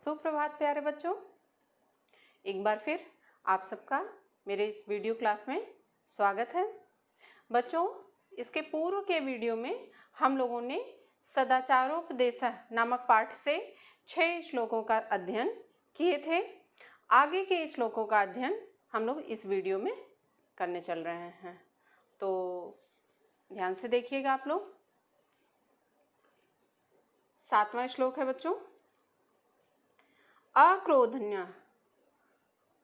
सुप्रभात प्यारे बच्चों, एक बार फिर आप सबका मेरे इस वीडियो क्लास में स्वागत है। बच्चों, इसके पूर्व के वीडियो में हम लोगों ने सदाचारोपदेश नामक पाठ से 6 श्लोकों का अध्ययन किए थे। आगे के श्लोकों का अध्ययन हम लोग इस वीडियो में करने चल रहे हैं, तो ध्यान से देखिएगा आप लोग। 7वां श्लोक है बच्चों, अक्रोधन्य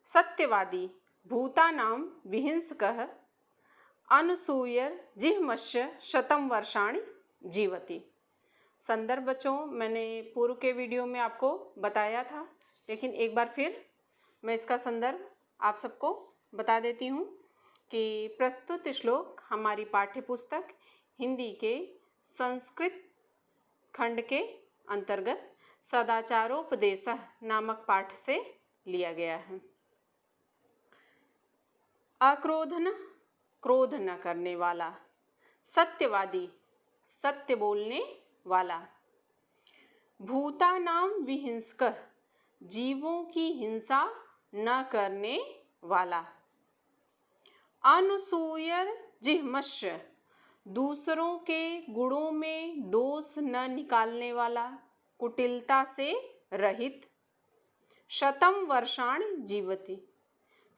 सत्यवादी भूतानां विहिंसकः अनसूयर जिह्मस्य शतं वर्षाणि जीवति। संदर्भ बच्चों मैंने पूर्व के वीडियो में आपको बताया था, लेकिन एक बार फिर मैं इसका संदर्भ आप सबको बता देती हूँ कि प्रस्तुत श्लोक हमारी पाठ्य पुस्तक हिंदी के संस्कृत खंड के अंतर्गत सदाचारोपदेश नामक पाठ से लिया गया है। अक्रोधन क्रोध न करने वाला, सत्यवादी सत्य बोलने वाला, भूतानां विहिंसकः जीवों की हिंसा न करने वाला, अनसूयर जिह्मस्य दूसरों के गुणों में दोष न निकालने वाला, कुटिलता से रहित, शतं वर्षाणि जीवति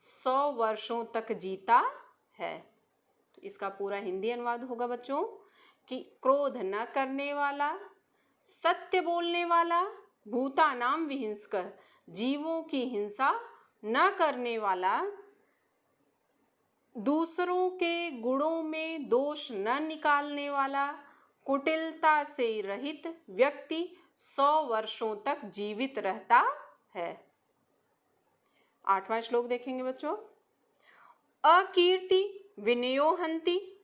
100 वर्षों तक जीता है। तो इसका पूरा हिंदी अनुवाद होगा बच्चों कि क्रोध न करने वाला, सत्य बोलने वाला, भूतानां विहिंसकः जीवों की हिंसा न करने वाला, दूसरों के गुणों में दोष न निकालने वाला, कुटिलता से रहित व्यक्ति 100 वर्षों तक जीवित रहता है। 8वां श्लोक देखेंगे बच्चों, अकीर्ति विनयो हन्ति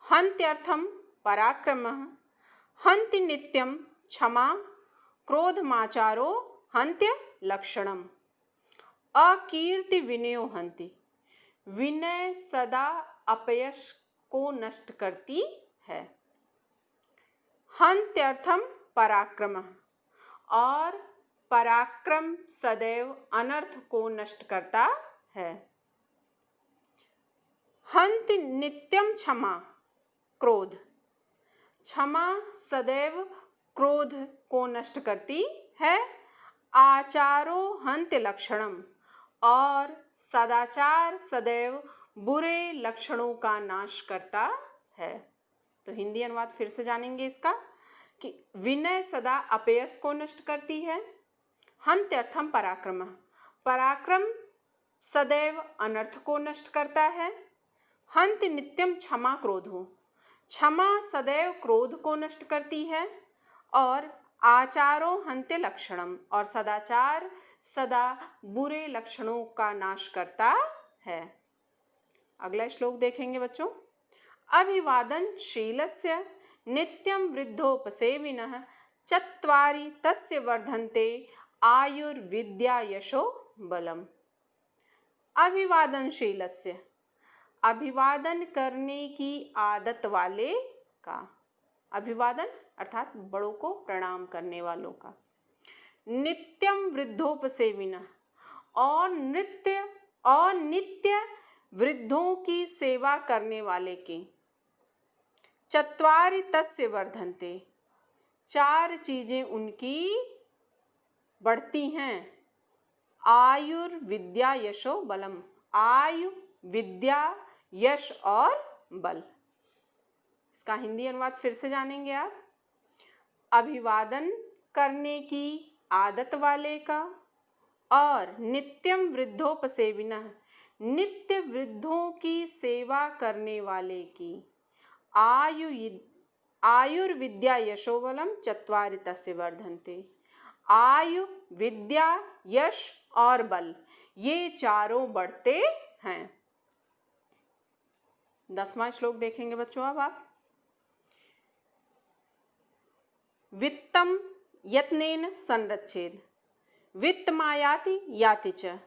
हन्त्यर्थम पराक्रमः हन्ति नित्यम क्षमा क्रोधमाचारो हन्त्य लक्षणम। अकीर्ति विनयो हन्ति, विनय सदा अपयश को नष्ट करती है। हन्त्यर्थम पराक्रमः, और पराक्रम सदैव अनर्थ को नष्ट करता है। हन्ति नित्यम क्षमा क्रोध, क्षमा सदैव क्रोध को नष्ट करती है। आचारो हन्त्य लक्षणम, और सदाचार सदैव बुरे लक्षणों का नाश करता है। तो हिंदी अनुवाद फिर से जानेंगे इसका कि विनय सदा अपयश को नष्ट करती है। हन्त्यर्थम पराक्रम, पराक्रम सदैव अनर्थ को नष्ट करता है। हन्ति नित्यम क्षमा क्रोधो, क्षमा सदैव क्रोध को नष्ट करती है। और आचारो हन्त्य लक्षणम, और सदाचार सदा बुरे लक्षणों का नाश करता है। अगला श्लोक देखेंगे बच्चों, अभिवादनशीलस्य नित्यं वृद्धोपसेविनः चत्वारि तस्य वर्धन्ते आयुर्विद्या यशो बलम। अभिवादनशीलस्य, अभिवादन करने की आदत वाले का, अभिवादन अर्थात बड़ों को प्रणाम करने वालों का। नित्यम वृद्धोपसेविनः, और नित्य वृद्धों की सेवा करने वाले की। चत्वारि तस्य वर्धन्ते, 4 चीजें उनकी बढ़ती हैं। आयुर्विद्या यशो बलम, आयु विद्या यश और बल। इसका हिंदी अनुवाद फिर से जानेंगे आप। अभिवादन करने की आदत वाले का, और नित्यम वृद्धोपसेविनः नित्य वृद्धों की सेवा करने वाले की। आयुर्विद्या यशोबलम चत्वारि तस्य वर्धन्ते, आयु विद्या यश और बल, ये चारों बढ़ते हैं। 10वां श्लोक देखेंगे बच्चों अब आप, वित्तम यत्नेन संरक्षेद वित्तमायाति याति च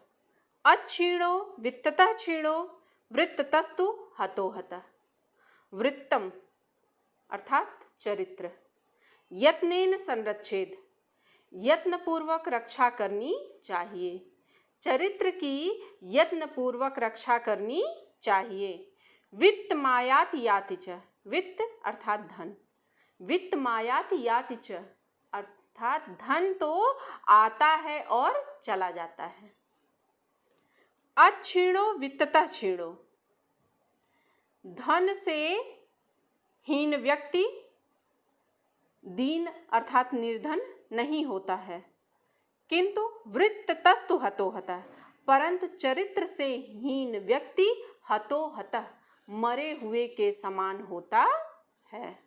अच्छीणो वित्ततः क्षीणो वृत्ततस्तु हतो हतः। वृत्तम अर्थात चरित्र, यत्नेन संरक्षेद यत्नपूर्वक रक्षा करनी चाहिए। चरित्र की यत्नपूर्वक रक्षा करनी चाहिए। वित्त मायाति याति च, वित्त अर्थात धन, वित्त मायाति याति च अर्थात धन तो आता है और चला जाता है। अच्छीणो वित्ततः क्षीणो, धन से हीन व्यक्ति दीन अर्थात निर्धन नहीं होता है, किंतु वृत्ततस्तु हतो हतः, परंतु चरित्र से हीन व्यक्ति हतो हतः मरे हुए के समान होता है।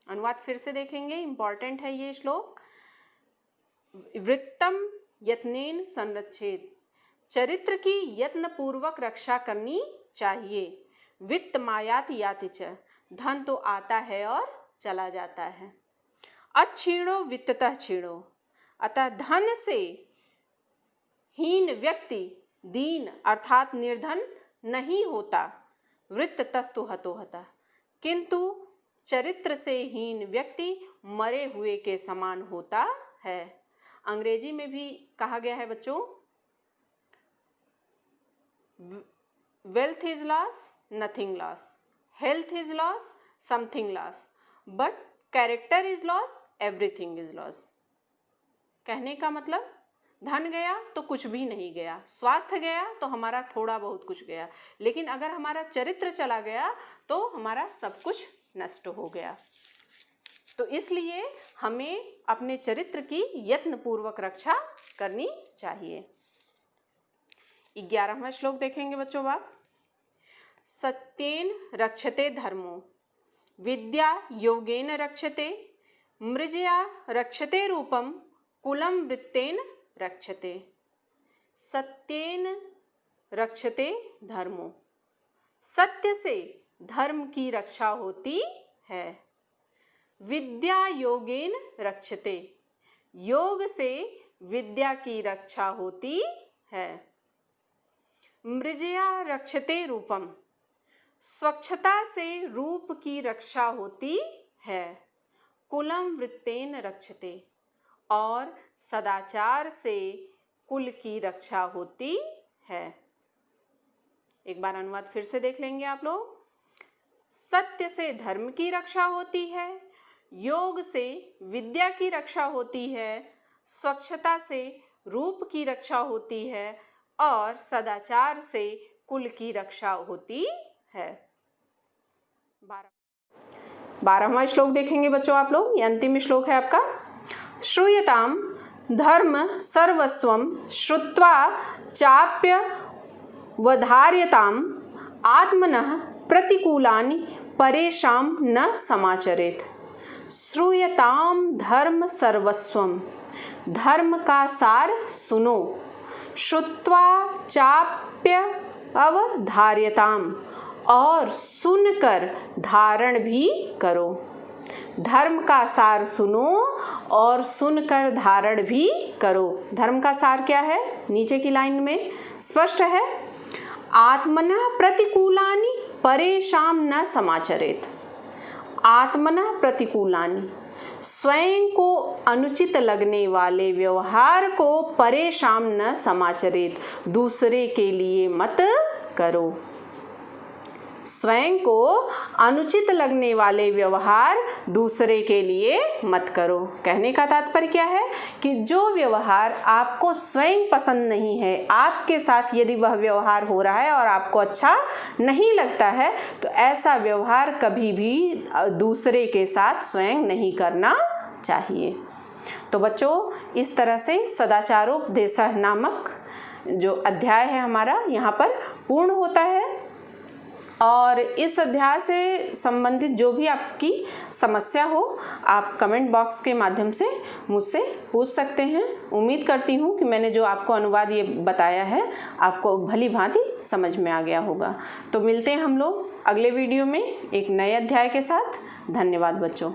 अनुवाद फिर से देखेंगे, इंपॉर्टेंट है ये श्लोक। वृत्तम यत्नेन संरक्षेत, चरित्र की यत्नपूर्वक रक्षा करनी चाहिए। वित्त मायाति याति च, धन तो आता है और चला जाता है। अच्छीणो वित्ततः क्षीणो, अतः धन से हीन व्यक्ति दीन अर्थात निर्धन नहीं होता। वृत्ततस्तु हतो हतः, किंतु चरित्र से हीन व्यक्ति मरे हुए के समान होता है। अंग्रेजी में भी कहा गया है बच्चों, wealth is loss nothing loss, health is loss something loss, but character is loss everything is loss. कहने का मतलब धन गया तो कुछ भी नहीं गया, स्वास्थ्य गया तो हमारा थोड़ा बहुत कुछ गया, लेकिन अगर हमारा चरित्र चला गया तो हमारा सब कुछ नष्ट हो गया। तो इसलिए हमें अपने चरित्र की यत्नपूर्वक रक्षा करनी चाहिए। 11वां श्लोक देखेंगे बच्चों आप। सत्येन रक्षते धर्मो, विद्या योगेन रक्षते, मृजया रक्षते रूपम, कुलम वृत्तेन रक्षते। सत्येन रक्षते धर्मो, सत्य से धर्म की रक्षा होती है। विद्या योगेन रक्षते, योग से विद्या की रक्षा होती है। मृजया रक्षते रूपम, स्वच्छता से रूप की रक्षा होती है। कुलम वृत्तेन रक्षते, और सदाचार से कुल की रक्षा होती है। एक बार अनुवाद फिर से देख लेंगे आप लोग। सत्य से धर्म की रक्षा होती है, योग से विद्या की रक्षा होती है, स्वच्छता से रूप की रक्षा होती है, और सदाचार से कुल की रक्षा होती है। 12वां श्लोक देखेंगे बच्चों आप लोग, ये अंतिम श्लोक है आपका। श्रूयताम धर्म सर्वस्वम श्रुत्वा चाप्य वधार्यताम आत्मनः प्रतिकूलानि परेषां न समाचरेत। श्रूयताम धर्म सर्वस्वम, धर्म का सार सुनो। श्रुत्वा चाप्य अवधार्यताम, और सुनकर धारण भी करो। धर्म का सार सुनो और सुनकर धारण भी करो। धर्म का सार क्या है? नीचे की लाइन में स्पष्ट है। आत्मना प्रतिकूलानि परेषां न समाचरेत। आत्मना प्रतिकूलानि, स्वयं को अनुचित लगने वाले व्यवहार को परेषां न समाचरेत, दूसरे के लिए मत करो। स्वयं को अनुचित लगने वाले व्यवहार दूसरे के लिए मत करो। कहने का तात्पर्य क्या है कि जो व्यवहार आपको स्वयं पसंद नहीं है, आपके साथ यदि वह व्यवहार हो रहा है और आपको अच्छा नहीं लगता है, तो ऐसा व्यवहार कभी भी दूसरे के साथ स्वयं नहीं करना चाहिए। तो बच्चों, इस तरह से सदाचारोपदेशः नामक जो अध्याय है हमारा यहाँ पर पूर्ण होता है। और इस अध्याय से संबंधित जो भी आपकी समस्या हो, आप कमेंट बॉक्स के माध्यम से मुझसे पूछ सकते हैं। उम्मीद करती हूँ कि मैंने जो आपको अनुवाद ये बताया है आपको भली भांति समझ में आ गया होगा। तो मिलते हैं हम लोग अगले वीडियो में एक नए अध्याय के साथ। धन्यवाद बच्चों।